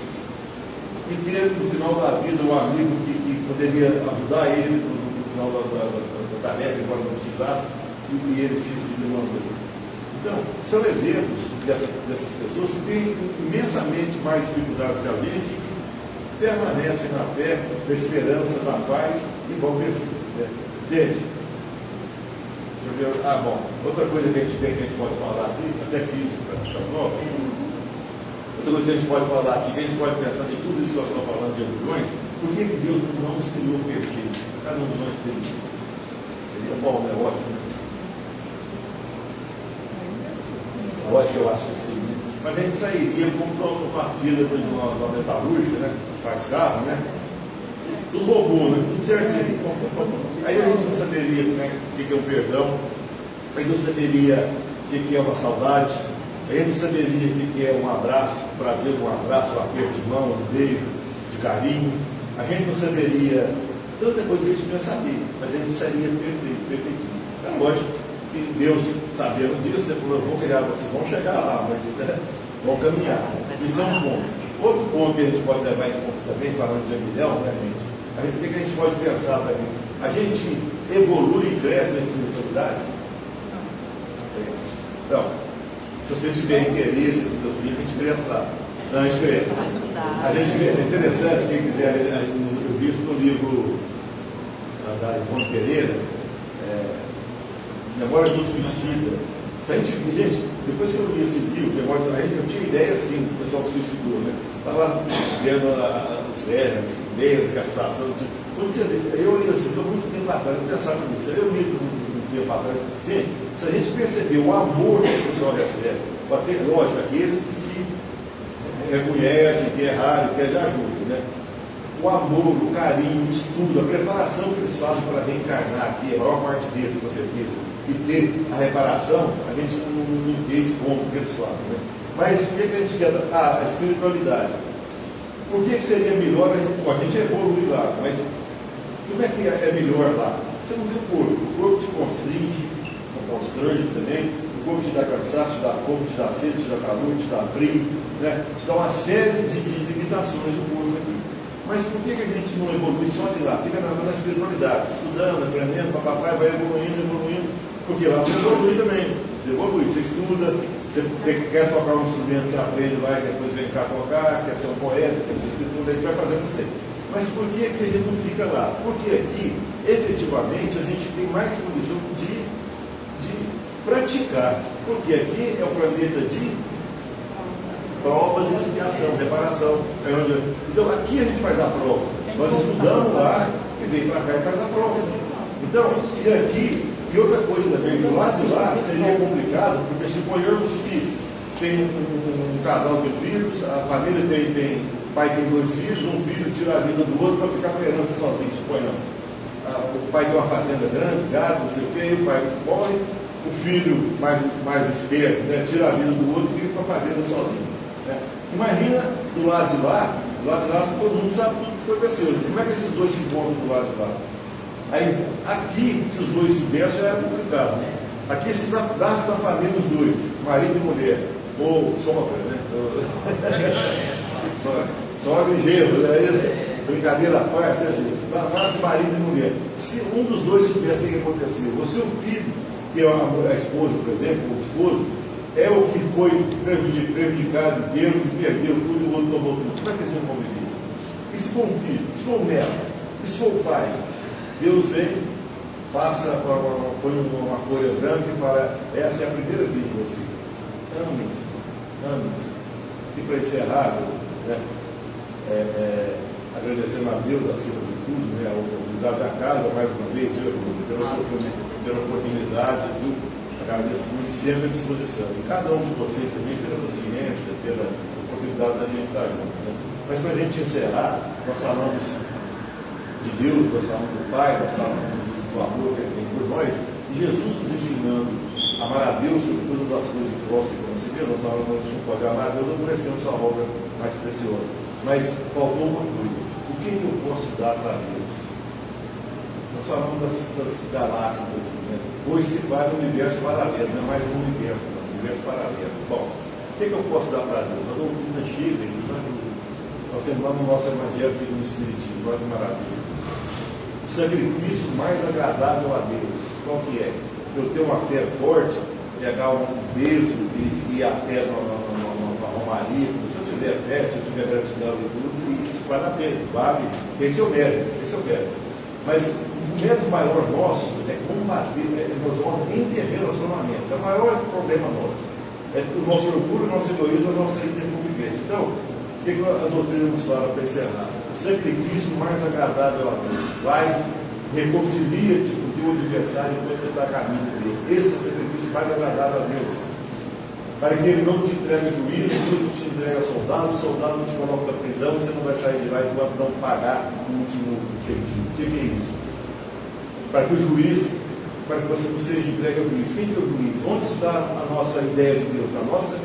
e ter no final da vida um amigo que poderia ajudar ele no final da tarefa, embora não precisasse, e ele se demandou. Então, são exemplos dessas pessoas que têm imensamente mais dificuldades que a gente, que permanecem na fé, na esperança, na paz e vão vencer. Né? Entende? Bom, outra coisa que a gente tem, que a gente pode falar aqui, até física, nova. Outra coisa que a gente pode falar aqui, que a gente pode pensar de tudo isso que nós estamos falando de embriões, por que Deus não nos criou perfeito? Cada um de nós tem. Seria bom, né? Ótimo. Lógico, eu acho que sim. Né? Mas a gente sairia como uma fila de uma metalúrgica, né? Faz carro, né? Tudo robô, né? Tudo certinho. Aí a gente não saberia, né, o que é um perdão, aí não saberia o que é uma saudade, aí a gente não saberia o que é um abraço, o prazer de um abraço, um aperto de mão, um beijo, de carinho. A gente não saberia tanta coisa que a gente não ia saber, mas a gente seria perfeito, perfeitinho. É lógico que Deus, sabendo disso, ele falou, vou criar, vocês vão chegar lá, mas né, vão caminhar. Isso é um ponto. Outro ponto que a gente pode levar em conta também, falando de Emilhão, né, gente? O que a gente pode pensar também? A gente evolui e cresce na espiritualidade? Não cresce. Então, se você tiver interesse em tudo assim, a gente cresce lá. Não, a gente cresce. A gente, é interessante, quem quiser, eu vi isso no livro da Ivone Pereira, Memória do Suicida. Se a gente, depois que eu li esse livro, eu tinha ideia assim, do pessoal que suicidou, né? Estava vendo os velhos, vendo a situação. Quando você lê, eu li assim, estou muito tempo atrás, eu pensava nisso, eu li muito tempo atrás. Gente, se a gente perceber o amor que esse pessoal recebe, lógico, aqueles que se reconhecem, que erraram, que já ajudam, né? O amor, o carinho, o estudo, a preparação que eles fazem para reencarnar aqui, a maior parte deles, com certeza, e ter a reparação, a gente não entende como que eles fazem, né? Mas o que a gente quer? A espiritualidade. Por que seria melhor a gente evoluir lá? Mas como é que é melhor lá? Você não tem o corpo te constringe, constrange também, o corpo te dá cansaço, te dá fome, te dá sede, te dá calor, te dá frio, né? Te dá uma série de limitações do corpo aqui. Mas por que a gente não evolui só de lá? Fica na espiritualidade, estudando, aprendendo, papai vai evoluindo, porque lá você evolui também. Você evolui, você estuda, você quer tocar um instrumento, você aprende lá e depois vem cá tocar, quer ser um poeta, quer ser escritor, a gente vai fazendo isso aí. Mas por que a gente não fica lá? Porque aqui, efetivamente, a gente tem mais condição de praticar. Porque aqui é o planeta de provas e expiação, reparação. Então aqui a gente faz a prova. Nós estudamos lá e vem para cá e faz a prova. Então, e aqui. E outra coisa também, do lado de lá seria complicado, porque suponhamos que tem um casal de filhos, a família o pai tem 2 filhos, um filho tira a vida do outro para ficar com a herança sozinho, suponhamos. O pai tem uma fazenda grande, gado, não sei o quê, o pai morre, o filho mais esperto, né, tira a vida do outro e fica com a fazenda sozinho. Né? Imagina do lado de lá todo mundo sabe tudo o que aconteceu. Como é que esses dois se encontram do lado de lá? Aí, aqui, se os dois soubessem, já era complicado. Aqui se nasce na família os dois, marido e mulher, ou sogra, né? Sogra e genro, aí, brincadeira à parte, né, gente? Nasce marido e mulher. Se um dos dois soubesse o que aconteceu, ou se o filho, que é a esposa, por exemplo, ou o esposo, é o que foi prejudicado em termos e perdeu tudo e o outro tomou tudo, como é que eles vão conviver? E se for um filho, se for um neto, e se for o pai? Deus vem, põe uma folha branca e fala, essa é a primeira vez de você. Amem-se. E para encerrar, né, agradecendo a Deus acima de tudo, né, a oportunidade da casa, mais uma vez, pela oportunidade, agradeço muito e sempre à disposição. E cada um de vocês também pela paciência, pela oportunidade da gente estar junto. Né? Mas para a gente encerrar, nós falamos de Deus, nós falamos do Pai, nós falamos do amor que Ele tem por nós, E Jesus nos ensinando a amar a Deus sobre todas as coisas que gosta e concebeu, nós falamos que a gente não pode amar a Deus, aborrecendo sua obra mais preciosa. Mas faltou uma coisa: o que eu posso dar para Deus? Nós falamos das galáxias aqui, né? Hoje se fala do universo paralelo, não é mais um universo, não, universo paralelo. Bom, o que eu posso dar para Deus? A doutrina chega, nós temos lá no nosso Evangelho segundo o Espiritismo, olha que maravilha. O sacrifício mais agradável a Deus, qual que é? Eu ter uma fé forte, pegar um peso e ir a pé numa romaria. Se eu tiver fé, se eu tiver gratidão e tudo, isso vale a pena, vale. Esse é o mérito, esse é o mérito. Mas o mérito maior nosso é combater, nós vamos entender relacionamentos. É o maior problema nosso. É o nosso orgulho, o nosso egoísmo, a nossa interconvivência. Então, o que a doutrina nos fala para encerrar? O sacrifício mais agradável a Deus. Vai, reconcilia-te com o teu adversário enquanto você está a caminho dele. Esse é o sacrifício mais agradável a Deus. Para que ele não te entregue o juiz, o juiz não te entregue a soldado, o soldado não te coloca na prisão, você não vai sair de lá enquanto não pagar o último incentivo. O que é isso? Para que o juiz, para que você não seja entregue ao juiz. Quem é o juiz? Onde está a nossa ideia de Deus? A nossa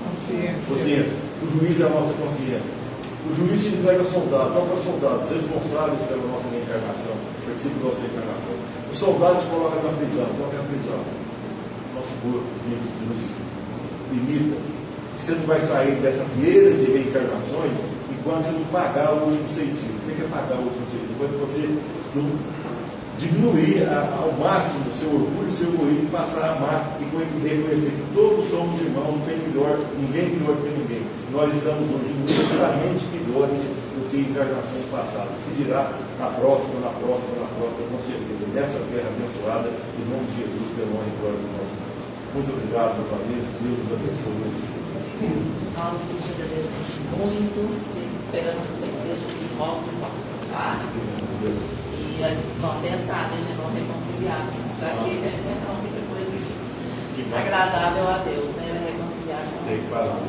consciência. O juiz é a nossa consciência. O juiz te entrega soldado. Qual é o soldado? Os responsáveis pela nossa reencarnação, participa da nossa reencarnação. O soldado te coloca na prisão. Qual é a prisão? Nosso corpo, que nos limita. Você não vai sair dessa feira de reencarnações enquanto você não pagar o último sentido. O que é pagar o último sentido? Enquanto você não diminuir ao máximo o seu orgulho e o seu egoísmo, passar a amar e reconhecer que todos somos irmãos, não tem melhor, ninguém melhor que ninguém. Nós estamos hoje imensamente piores do que encarnações passadas, que dirá na próxima, com certeza, nessa terra abençoada, em nome de Jesus, pela honra e glória do nosso Deus. Muito obrigado, meus amigos, Deus os abençoe. Nós te agradecemos muito, esperamos que seja que mostre o tá? E a gente vai pensar, né, de não reconciliar, já que é a única coisa agradável a Deus, né? Reconciliar com Tem que falar.